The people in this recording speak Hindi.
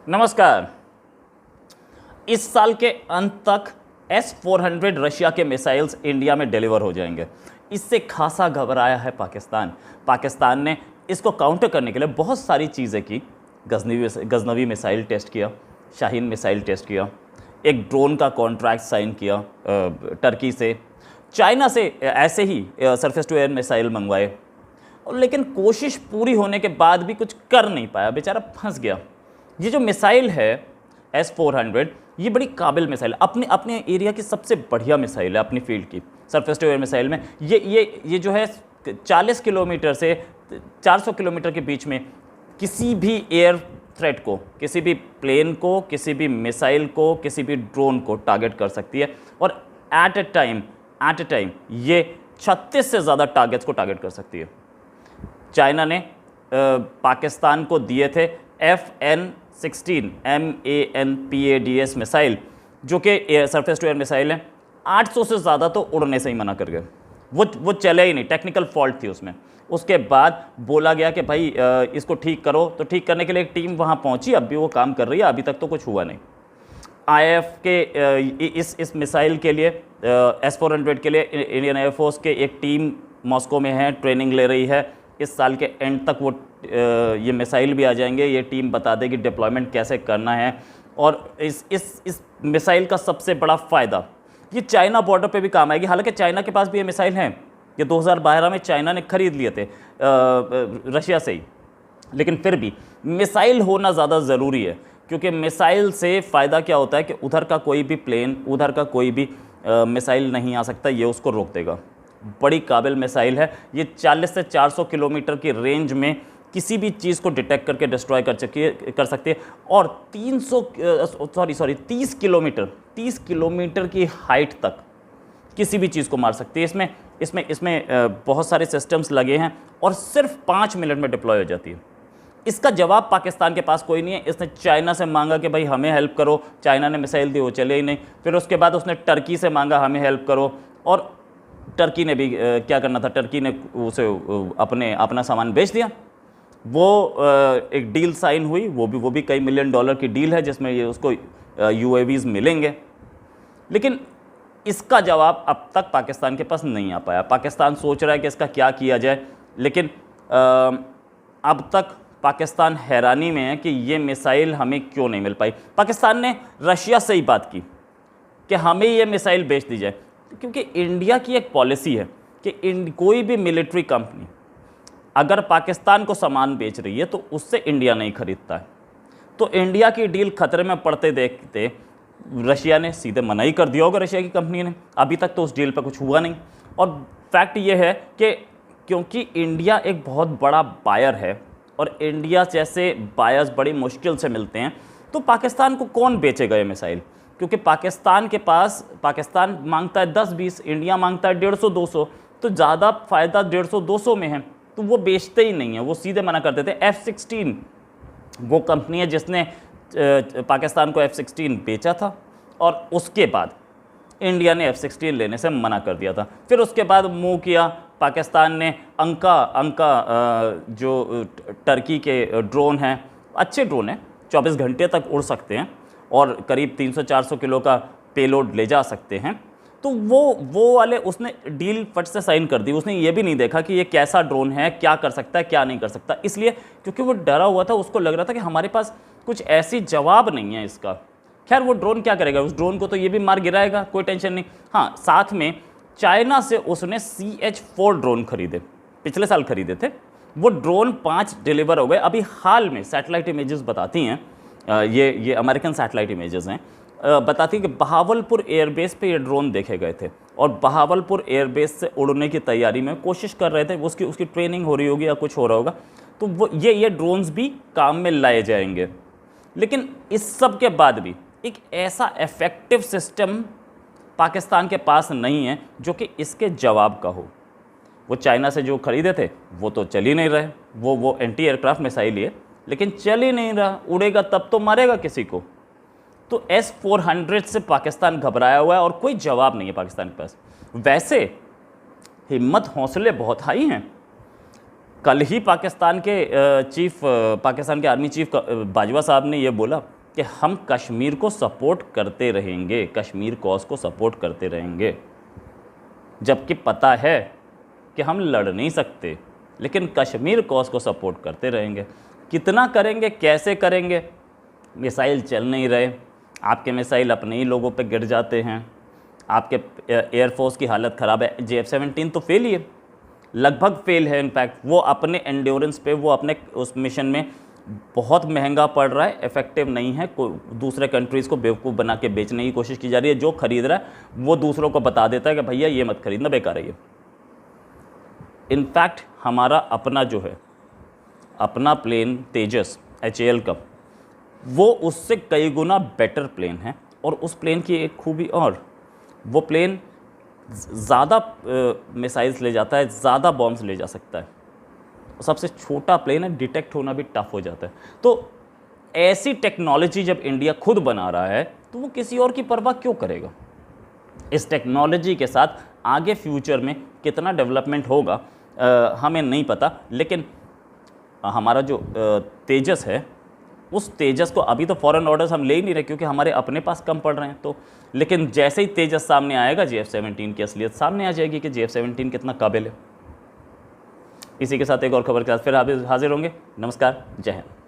नमस्कार। इस साल के अंत तक S-400 रशिया के मिसाइल्स इंडिया में डिलीवर हो जाएंगे। इससे खासा घबराया है पाकिस्तान ने इसको काउंटर करने के लिए बहुत सारी चीज़ें की। गजनवी मिसाइल टेस्ट किया, शाहीन मिसाइल टेस्ट किया, एक ड्रोन का कॉन्ट्रैक्ट साइन किया टर्की से, चाइना से ऐसे ही सरफेस टू एयर मिसाइल मंगवाए, लेकिन कोशिश पूरी होने के बाद भी कुछ कर नहीं पाया, बेचारा फंस गया। ये जो मिसाइल है S-400, ये बड़ी काबिल मिसाइल, अपने एरिया की सबसे बढ़िया मिसाइल है अपनी फील्ड की। सरफेस टू एयर मिसाइल में ये जो है 40 किलोमीटर से 400 किलोमीटर के बीच में किसी भी एयर थ्रेट को, किसी भी प्लेन को, किसी भी मिसाइल को, किसी भी ड्रोन को टारगेट कर सकती है और एट ए टाइम ये 36 से ज़्यादा टारगेट्स को टारगेट कर सकती है। चाइना ने पाकिस्तान को दिए थे FN-16 MANPADS मिसाइल, जो कि सरफेस टू एयर मिसाइल है। 800 से ज़्यादा तो उड़ने से ही मना कर गए, वो चले ही नहीं, टेक्निकल फॉल्ट थी उसमें। उसके बाद बोला गया कि भाई इसको ठीक करो, तो ठीक करने के लिए एक टीम वहाँ पहुँची, अब भी वो काम कर रही है, अभी तक तो कुछ हुआ नहीं। IF के इस मिसाइल के लिए S-400 के लिए इंडियन एयरफोर्स के एक टीम मॉस्को में है, ट्रेनिंग ले रही है। इस साल के एंड तक वो ये मिसाइल भी आ जाएंगे, ये टीम बता देगी डिप्लॉयमेंट कैसे करना है। और इस मिसाइल का सबसे बड़ा फ़ायदा, ये चाइना बॉर्डर पे भी काम आएगी। हालांकि चाइना के पास भी ये मिसाइल हैं, ये 2012 में चाइना ने खरीद लिए थे रशिया से ही, लेकिन फिर भी मिसाइल होना ज़्यादा ज़रूरी है, क्योंकि मिसाइल से फ़ायदा क्या होता है कि उधर का कोई भी प्लेन, उधर का कोई भी मिसाइल नहीं आ सकता, ये उसको रोक देगा। बड़ी काबिल मिसाइल है ये। 40 से 400 किलोमीटर की रेंज में किसी भी चीज़ को डिटेक्ट करके डिस्ट्रॉय कर सकती है और 30 किलोमीटर की हाइट तक किसी भी चीज़ को मार सकती है। इसमें बहुत सारे सिस्टम्स लगे हैं और सिर्फ 5 मिनट में डिप्लॉय हो जाती है। इसका जवाब पाकिस्तान के पास कोई नहीं है। इसने चाइना से मांगा कि भाई हमें हेल्प करो, चाइना ने मिसाइल दी, वो चले ही नहीं। फिर उसके बाद उसने टर्की से मांगा हमें हेल्प करो, और टर्की ने भी क्या करना था, टर्की ने उसे अपना सामान बेच दिया। वो एक डील साइन हुई, वो भी कई मिलियन डॉलर की डील है, जिसमें ये उसको UAVs मिलेंगे। लेकिन इसका जवाब अब तक पाकिस्तान के पास नहीं आ पाया। पाकिस्तान सोच रहा है कि इसका क्या किया जाए, लेकिन अब तक पाकिस्तान हैरानी में है कि ये मिसाइल हमें क्यों नहीं मिल पाई। पाकिस्तान ने रशिया से ही बात की कि हमें ये मिसाइल बेच दी जाए, क्योंकि इंडिया की एक पॉलिसी है कि कोई भी मिलिट्री कंपनी अगर पाकिस्तान को सामान बेच रही है तो उससे इंडिया नहीं खरीदता है। तो इंडिया की डील खतरे में पड़ते देखते रशिया ने सीधे मना ही कर दिया होगा, रशिया की कंपनी ने। अभी तक तो उस डील पर कुछ हुआ नहीं। और फैक्ट ये है कि क्योंकि इंडिया एक बहुत बड़ा बायर है और इंडिया जैसे बायर्स बड़ी मुश्किल से मिलते हैं, तो पाकिस्तान को कौन बेचेगा ये मिसाइल? क्योंकि पाकिस्तान मांगता है 10-20, इंडिया मांगता है 150-200, तो ज़्यादा फ़ायदा 150-200 में है, तो वो बेचते ही नहीं है, वो सीधे मना कर देते। F-16 वो कंपनी है जिसने पाकिस्तान को F-16 बेचा था, और उसके बाद इंडिया ने F-16 लेने से मना कर दिया था। फिर उसके बाद मूव किया पाकिस्तान ने अंका जो टर्की के ड्रोन हैं, अच्छे ड्रोन हैं, 24 घंटे तक उड़ सकते हैं और करीब 300-400 किलो का पेलोड ले जा सकते हैं। तो वो वाले उसने डील फट से साइन कर दी। उसने ये भी नहीं देखा कि ये कैसा ड्रोन है, क्या कर सकता है, क्या नहीं कर सकता, इसलिए क्योंकि वो डरा हुआ था। उसको लग रहा था कि हमारे पास कुछ ऐसी जवाब नहीं है इसका। खैर, वो ड्रोन क्या करेगा, उस ड्रोन को तो ये भी मार गिराएगा, कोई टेंशन नहीं। हाँ, साथ में चाइना से उसने CH-4 ड्रोन खरीदे, पिछले साल खरीदे थे। वो ड्रोन 5 डिलीवर हो गए। अभी हाल में सैटेलाइट इमेजेस बताती हैं, ये अमेरिकन सैटेलाइट इमेजेस हैं, बताती है कि बहावलपुर एयरबेस पे ये ड्रोन देखे गए थे और बहावलपुर एयरबेस से उड़ने की तैयारी में कोशिश कर रहे थे। उसकी ट्रेनिंग हो रही होगी या कुछ हो रहा होगा, तो वो ये ड्रोन्स भी काम में लाए जाएंगे। लेकिन इस सब के बाद भी एक ऐसा इफेक्टिव सिस्टम पाकिस्तान के पास नहीं है जो कि इसके जवाब का हो। वो चाइना से जो खरीदे थे वो तो चल ही नहीं रहे, वो एंटी एयरक्राफ्ट मिसाइल ही है, लेकिन चल ही नहीं रहा। उड़ेगा तब तो मारेगा किसी को। तो S-400 से पाकिस्तान घबराया हुआ है और कोई जवाब नहीं है पाकिस्तान के पास। वैसे हिम्मत हौसले बहुत हाई हैं। कल ही पाकिस्तान के आर्मी चीफ बाजवा साहब ने ये बोला कि हम कश्मीर को सपोर्ट करते रहेंगे, कश्मीर कॉज को सपोर्ट करते रहेंगे, जबकि पता है कि हम लड़ नहीं सकते, लेकिन कश्मीर कॉज को सपोर्ट करते रहेंगे। कितना करेंगे, कैसे करेंगे? मिसाइल चल नहीं रहे, आपके मिसाइल अपने ही लोगों पे गिर जाते हैं, आपके एयरफोर्स की हालत ख़राब है। JF-17 तो फेल ही है, लगभग फेल है। इनफैक्ट वो अपने एंड्योरेंस पे, वो अपने उस मिशन में बहुत महंगा पड़ रहा है, इफ़ेक्टिव नहीं है। दूसरे कंट्रीज़ को बेवकूफ़ बना के बेचने की कोशिश की जा रही है। जो खरीद रहा है वो दूसरों को बता देता है कि भैया ये मत खरीदना, बेकार है ये। इनफैक्ट हमारा अपना जो है, अपना प्लेन तेजस HAL का, वो उससे कई गुना बेटर प्लेन है। और उस प्लेन की एक खूबी और, वो प्लेन ज़्यादा मिसाइल्स ले जाता है, ज़्यादा बॉम्ब्स ले जा सकता है। सबसे छोटा प्लेन है, डिटेक्ट होना भी टफ हो जाता है। तो ऐसी टेक्नोलॉजी जब इंडिया खुद बना रहा है तो वो किसी और की परवाह क्यों करेगा? इस टेक्नोलॉजी के साथ आगे फ्यूचर में कितना डेवलपमेंट होगा हमें नहीं पता, लेकिन हमारा जो तेजस है, उस तेजस को अभी तो फॉरेन ऑर्डर्स हम ले ही नहीं रहे क्योंकि हमारे अपने पास कम पड़ रहे हैं। तो लेकिन जैसे ही तेजस सामने आएगा, JF-17 की असलियत सामने आ जाएगी कि JF-17 कितना काबिल है। इसी के साथ एक और खबर के साथ फिर हाजिर होंगे। नमस्कार, जय हिंद।